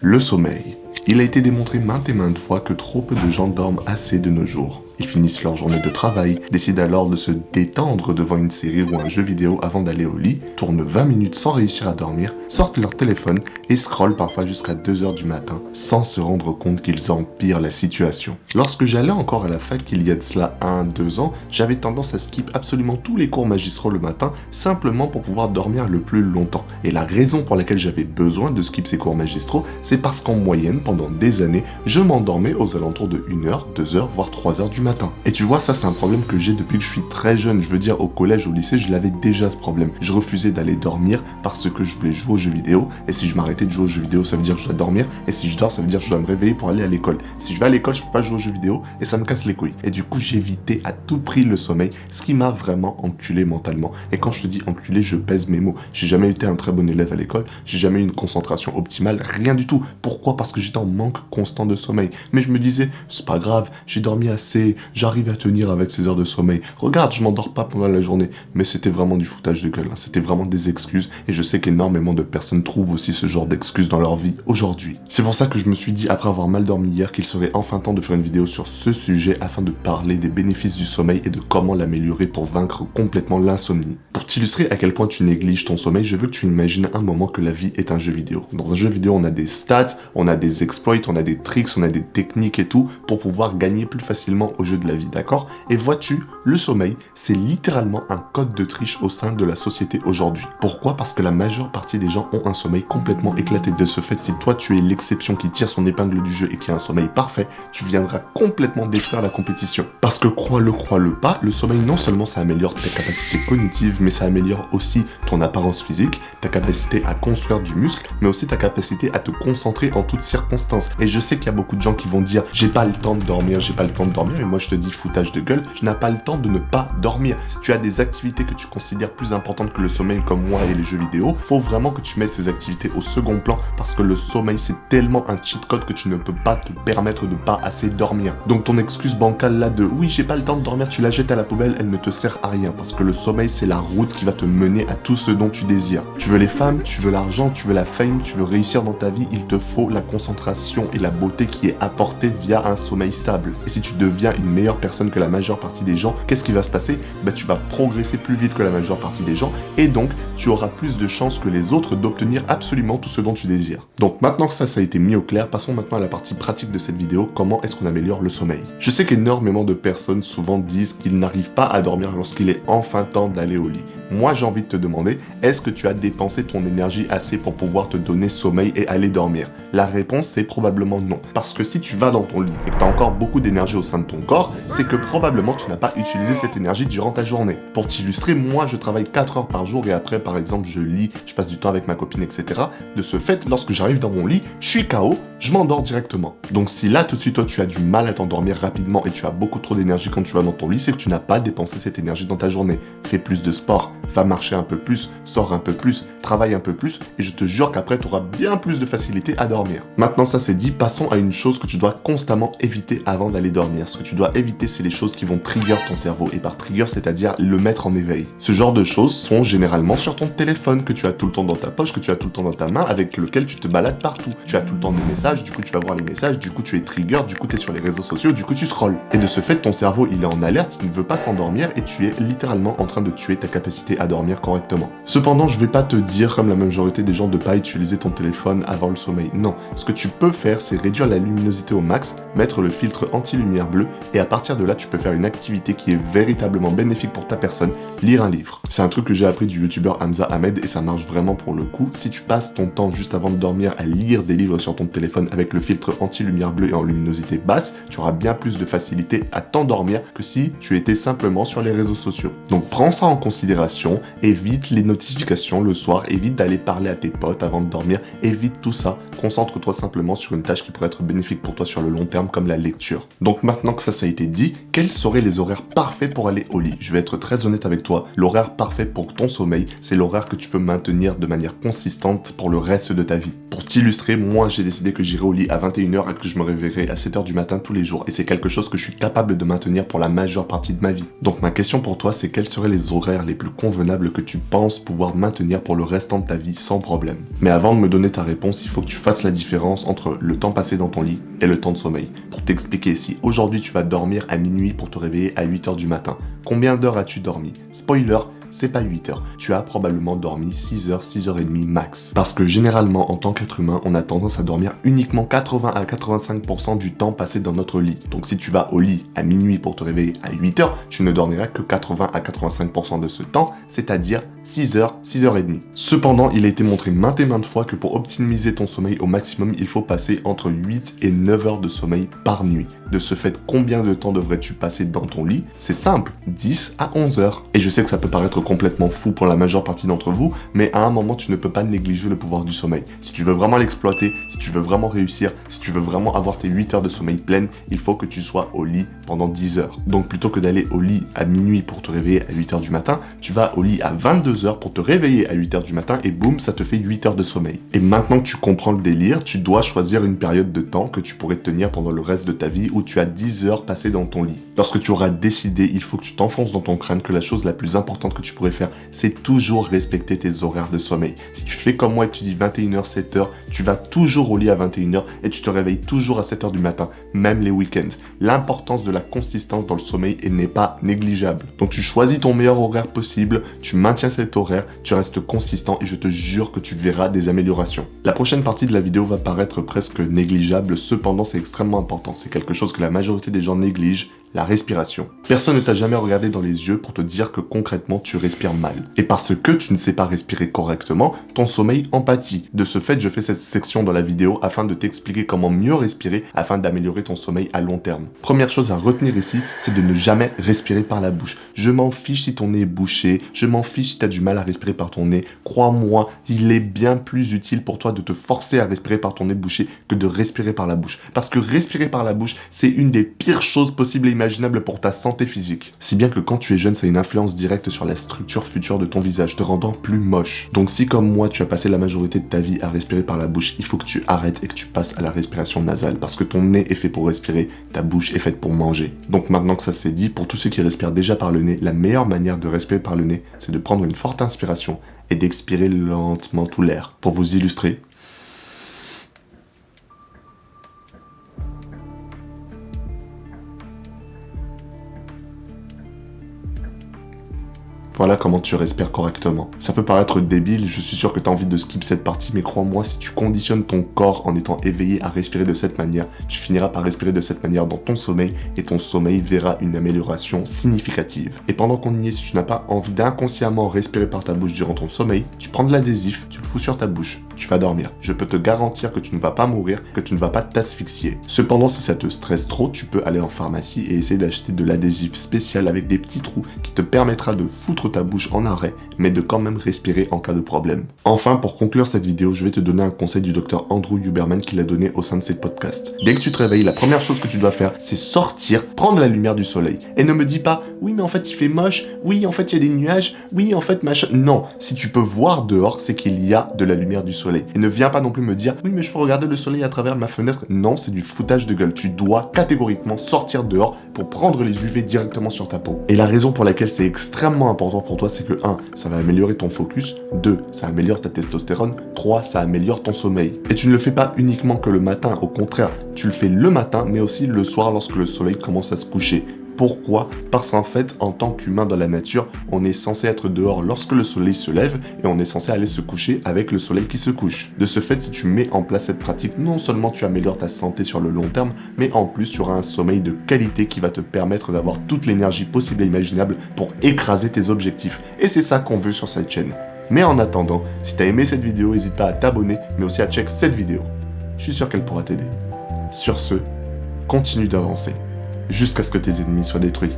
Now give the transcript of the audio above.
Le sommeil. Il a été démontré maintes et maintes fois que trop peu de gens dorment assez de nos jours. Ils finissent leur journée de travail, décident alors de se détendre devant une série ou un jeu vidéo avant d'aller au lit, tournent 20 minutes sans réussir à dormir, sortent leur téléphone et scrollent parfois jusqu'à 2h du matin sans se rendre compte qu'ils empirent la situation. Lorsque j'allais encore à la fac il y a de cela 1-2 ans, j'avais tendance à skip absolument tous les cours magistraux le matin simplement pour pouvoir dormir le plus longtemps. Et la raison pour laquelle j'avais besoin de skip ces cours magistraux, c'est parce qu'en moyenne, pendant des années, je m'endormais aux alentours de 1h, 2h, voire 3h du matin. Et tu vois, ça c'est un problème que j'ai depuis que je suis très jeune. Je veux dire, au collège, au lycée, je l'avais déjà ce problème. Je refusais d'aller dormir parce que je voulais jouer aux jeux vidéo. Et si je m'arrêtais de jouer aux jeux vidéo, ça veut dire que je dois dormir. Et si je dors, ça veut dire que je dois me réveiller pour aller à l'école. Si je vais à l'école, je peux pas jouer aux jeux vidéo et ça me casse les couilles. Et du coup, j'évitais à tout prix le sommeil, ce qui m'a vraiment enculé mentalement. Et quand je te dis enculé, je pèse mes mots. J'ai jamais été un très bon élève à l'école. J'ai jamais eu une concentration optimale, rien du tout. Pourquoi ? Parce que j'étais en manque constant de sommeil. Mais je me disais, c'est pas grave, j'ai dormi assez, j'arrive à tenir avec ces heures de sommeil. Regarde, je m'endors pas pendant la journée. Mais c'était vraiment du foutage de gueule, hein. C'était vraiment des excuses. Et je sais qu'énormément de personnes trouvent aussi ce genre d'excuses dans leur vie aujourd'hui. C'est pour ça que je me suis dit, après avoir mal dormi hier, qu'il serait enfin temps de faire une vidéo sur ce sujet afin de parler des bénéfices du sommeil et de comment l'améliorer pour vaincre complètement l'insomnie. Pour t'illustrer à quel point tu négliges ton sommeil, je veux que tu imagines un moment que la vie est un jeu vidéo. Dans un jeu vidéo, on a des stats, on a des exploits, on a des tricks, on a des techniques et tout pour pouvoir gagner plus facilement au jeu de la vie, d'accord ? Et vois-tu, le sommeil, c'est littéralement un code de triche au sein de la société aujourd'hui. Pourquoi ? Parce que la majeure partie des gens ont un sommeil complètement éclaté. De ce fait, si toi tu es l'exception qui tire son épingle du jeu et qui a un sommeil parfait, tu viendras complètement détruire la compétition. Parce que crois-le pas, le sommeil non seulement ça améliore tes capacités cognitives, mais ça améliore aussi ton apparence physique, ta capacité à construire du muscle, mais aussi ta capacité à te concentrer en toutes circonstances. Et je sais qu'il y a beaucoup de gens qui vont dire j'ai pas le temps de dormir, mais moi je te dis foutage de gueule, tu n'as pas le temps de ne pas dormir. Si tu as des activités que tu considères plus importantes que le sommeil comme moi et les jeux vidéo, faut vraiment que tu mettes ces activités au second plan parce que le sommeil c'est tellement un cheat code que tu ne peux pas te permettre de pas assez dormir. Donc ton excuse bancale là de oui j'ai pas le temps de dormir, tu la jettes à la poubelle, elle ne te sert à rien parce que le sommeil c'est la route qui va te mener à tout ce dont tu désires. Tu veux les femmes, tu veux l'argent, tu veux la fame, tu veux réussir dans ta vie, il te faut la concentration et la beauté qui est apportée via un sommeil stable. Et si tu deviens une meilleure personne que la majeure partie des gens, qu'est-ce qui va se passer ? Tu vas progresser plus vite que la majeure partie des gens et donc tu auras plus de chances que les autres d'obtenir absolument tout ce dont tu désires. Donc maintenant que ça a été mis au clair, passons maintenant à la partie pratique de cette vidéo, comment est-ce qu'on améliore le sommeil. Je sais qu'énormément de personnes souvent disent qu'ils n'arrivent pas à dormir lorsqu'il est enfin temps d'aller au lit. Moi j'ai envie de te demander, est-ce que tu as dépensé ton énergie assez pour pouvoir te donner sommeil et aller dormir ? La réponse c'est probablement non. Parce que si tu vas dans ton lit et que tu as encore beaucoup d'énergie au sein de ton corps, c'est que probablement tu n'as pas utilisé cette énergie durant ta journée. Pour t'illustrer, moi je travaille 4 heures par jour et après par exemple je lis, je passe du temps avec ma copine, etc. De ce fait, lorsque j'arrive dans mon lit, je suis KO, je m'endors directement. Donc si là tout de suite toi tu as du mal à t'endormir rapidement et tu as beaucoup trop d'énergie quand tu vas dans ton lit, c'est que tu n'as pas dépensé cette énergie dans ta journée. Fais plus de sport, va marcher un peu plus, sors un peu plus, travaille un peu plus et je te jure qu'après tu auras bien plus de facilité à dormir. Maintenant ça c'est dit, passons à une chose que tu dois constamment éviter avant d'aller dormir. Ce que tu dois éviter c'est les choses qui vont trigger ton cerveau et par trigger c'est-à-dire le mettre en éveil. Ce genre de choses sont généralement sur ton téléphone que tu as tout le temps dans ta poche, que tu as tout le temps dans ta main, avec lequel tu te balades partout. Tu as tout le temps des messages, du coup tu vas voir les messages, du coup tu es trigger, du coup tu es sur les réseaux sociaux, du coup tu scrolles. Et de ce fait ton cerveau il est en alerte, il ne veut pas s'endormir et tu es littéralement en train de tuer ta capacité à dormir correctement. Cependant je vais pas te dire comme la majorité des gens de pas utiliser ton téléphone avant le sommeil. Non, ce que tu peux faire c'est réduire la luminosité au max, mettre le filtre anti-lumière bleue et à partir de là tu peux faire une activité qui est véritablement bénéfique pour ta personne, lire un livre. C'est un truc que j'ai appris du youtubeur Hamza Ahmed et ça marche vraiment pour le coup. Si tu passes ton temps juste avant de dormir à lire des livres sur ton téléphone avec le filtre anti-lumière bleue et en luminosité basse, tu auras bien plus de facilité à t'endormir que si tu étais simplement sur les réseaux sociaux. Donc prends ça en considération, évite les notifications le soir, évite d'aller parler à tes potes avant de dormir, évite tout ça, concentre-toi simplement sur une tâche qui pourrait être bénéfique pour toi sur le long terme comme la lecture. Donc maintenant que ça a été dit, quels seraient les horaires parfaits pour aller au lit ? Je vais être très honnête avec toi, l'horaire parfait pour ton sommeil, c'est l'horaire que tu peux maintenir de manière consistante pour le reste de ta vie. Pour t'illustrer, moi j'ai décidé que j'irai au lit à 21h et que je me réveillerai à 7h du matin tous les jours et c'est quelque chose que je suis capable de maintenir pour la majeure partie de ma vie. Donc ma question pour toi c'est quels seraient les horaires les plus convenables que tu penses pouvoir maintenir pour le restant de ta vie sans problème. Mais avant de me donner ta réponse, il faut que tu fasses la différence entre le temps passé dans ton lit et le temps de sommeil. Pour t'expliquer, si aujourd'hui tu vas dormir à minuit pour te réveiller à 8h du matin, combien d'heures as-tu dormi? Spoiler, c'est pas 8 heures. Tu as probablement dormi 6 heures, 6h30 max. Parce que généralement, en tant qu'être humain, on a tendance à dormir uniquement 80 à 85% du temps passé dans notre lit. Donc si tu vas au lit à minuit pour te réveiller à 8 heures, tu ne dormiras que 80 à 85% de ce temps, c'est-à-dire 6 heures, 6h30. Cependant, il a été montré maintes et maintes fois que pour optimiser ton sommeil au maximum, il faut passer entre 8 et 9 heures de sommeil par nuit. De ce fait, combien de temps devrais-tu passer dans ton lit? C'est simple, 10 à 11 heures. Et je sais que ça peut paraître complètement fou pour la majeure partie d'entre vous, mais à un moment, tu ne peux pas négliger le pouvoir du sommeil. Si tu veux vraiment l'exploiter, si tu veux vraiment réussir, si tu veux vraiment avoir tes 8 heures de sommeil pleines, il faut que tu sois au lit pendant 10 heures. Donc plutôt que d'aller au lit à minuit pour te réveiller à 8 heures du matin, tu vas au lit à 22 heures pour te réveiller à 8 heures du matin et boum, ça te fait 8 heures de sommeil. Et maintenant que tu comprends le délire, tu dois choisir une période de temps que tu pourrais tenir pendant le reste de ta vie où tu as 10 heures passées dans ton lit. Lorsque tu auras décidé, il faut que tu t'enfonces dans ton crâne que la chose la plus importante que tu pourrais faire, c'est toujours respecter tes horaires de sommeil. Si tu fais comme moi et que tu dis 21h, 7h, tu vas toujours au lit à 21h et tu te réveilles toujours à 7h du matin, même les week-ends. L'importance de la consistance dans le sommeil n'est pas négligeable. Donc tu choisis ton meilleur horaire possible, tu maintiens cet horaire, tu restes consistant et je te jure que tu verras des améliorations. La prochaine partie de la vidéo va paraître presque négligeable, cependant c'est extrêmement important. C'est quelque chose que la majorité des gens négligent. La respiration. Personne ne t'a jamais regardé dans les yeux pour te dire que concrètement tu respires mal. Et parce que tu ne sais pas respirer correctement, ton sommeil en pâtit. De ce fait, je fais cette section dans la vidéo afin de t'expliquer comment mieux respirer afin d'améliorer ton sommeil à long terme. Première chose à retenir ici, c'est de ne jamais respirer par la bouche. Je m'en fiche si ton nez est bouché, je m'en fiche si tu as du mal à respirer par ton nez. Crois-moi, il est bien plus utile pour toi de te forcer à respirer par ton nez bouché que de respirer par la bouche. Parce que respirer par la bouche, c'est une des pires choses possibles et imaginable pour ta santé physique. Si bien que quand tu es jeune, ça a une influence directe sur la structure future de ton visage, te rendant plus moche. Donc si comme moi, tu as passé la majorité de ta vie à respirer par la bouche, il faut que tu arrêtes et que tu passes à la respiration nasale parce que ton nez est fait pour respirer, ta bouche est faite pour manger. Donc maintenant que ça c'est dit, pour tous ceux qui respirent déjà par le nez, la meilleure manière de respirer par le nez, c'est de prendre une forte inspiration et d'expirer lentement tout l'air. Pour vous illustrer, voilà comment tu respires correctement. Ça peut paraître débile, je suis sûr que tu as envie de skip cette partie, mais crois-moi, si tu conditionnes ton corps en étant éveillé à respirer de cette manière, tu finiras par respirer de cette manière dans ton sommeil et ton sommeil verra une amélioration significative. Et pendant qu'on y est, si tu n'as pas envie d'inconsciemment respirer par ta bouche durant ton sommeil, tu prends de l'adhésif, tu le fous sur ta bouche, tu vas dormir. Je peux te garantir que tu ne vas pas mourir, que tu ne vas pas t'asphyxier. Cependant, si ça te stresse trop, tu peux aller en pharmacie et essayer d'acheter de l'adhésif spécial avec des petits trous qui te permettra de foutre ta bouche en arrêt, mais de quand même respirer en cas de problème. Enfin, pour conclure cette vidéo, je vais te donner un conseil du docteur Andrew Huberman qu'il a donné au sein de ses podcasts. Dès que tu te réveilles, la première chose que tu dois faire, c'est sortir, prendre la lumière du soleil. Et ne me dis pas, oui mais en fait il fait moche, oui en fait il y a des nuages, oui en fait machin. Non, si tu peux voir dehors, c'est qu'il y a de la lumière du soleil. Et ne viens pas non plus me dire, oui mais je peux regarder le soleil à travers ma fenêtre. Non, c'est du foutage de gueule. Tu dois catégoriquement sortir dehors pour prendre les UV directement sur ta peau. Et la raison pour laquelle c'est extrêmement important pour toi, c'est que 1, ça va améliorer ton focus, 2, ça améliore ta testostérone, 3, ça améliore ton sommeil. Et tu ne le fais pas uniquement que le matin, au contraire, tu le fais le matin, mais aussi le soir lorsque le soleil commence à se coucher. Pourquoi? Parce qu'en fait, en tant qu'humain dans la nature, on est censé être dehors lorsque le soleil se lève et on est censé aller se coucher avec le soleil qui se couche. De ce fait, si tu mets en place cette pratique, non seulement tu améliores ta santé sur le long terme, mais en plus tu auras un sommeil de qualité qui va te permettre d'avoir toute l'énergie possible et imaginable pour écraser tes objectifs. Et c'est ça qu'on veut sur cette chaîne. Mais en attendant, si tu as aimé cette vidéo, n'hésite pas à t'abonner, mais aussi à check cette vidéo. Je suis sûr qu'elle pourra t'aider. Sur ce, continue d'avancer, jusqu'à ce que tes ennemis soient détruits.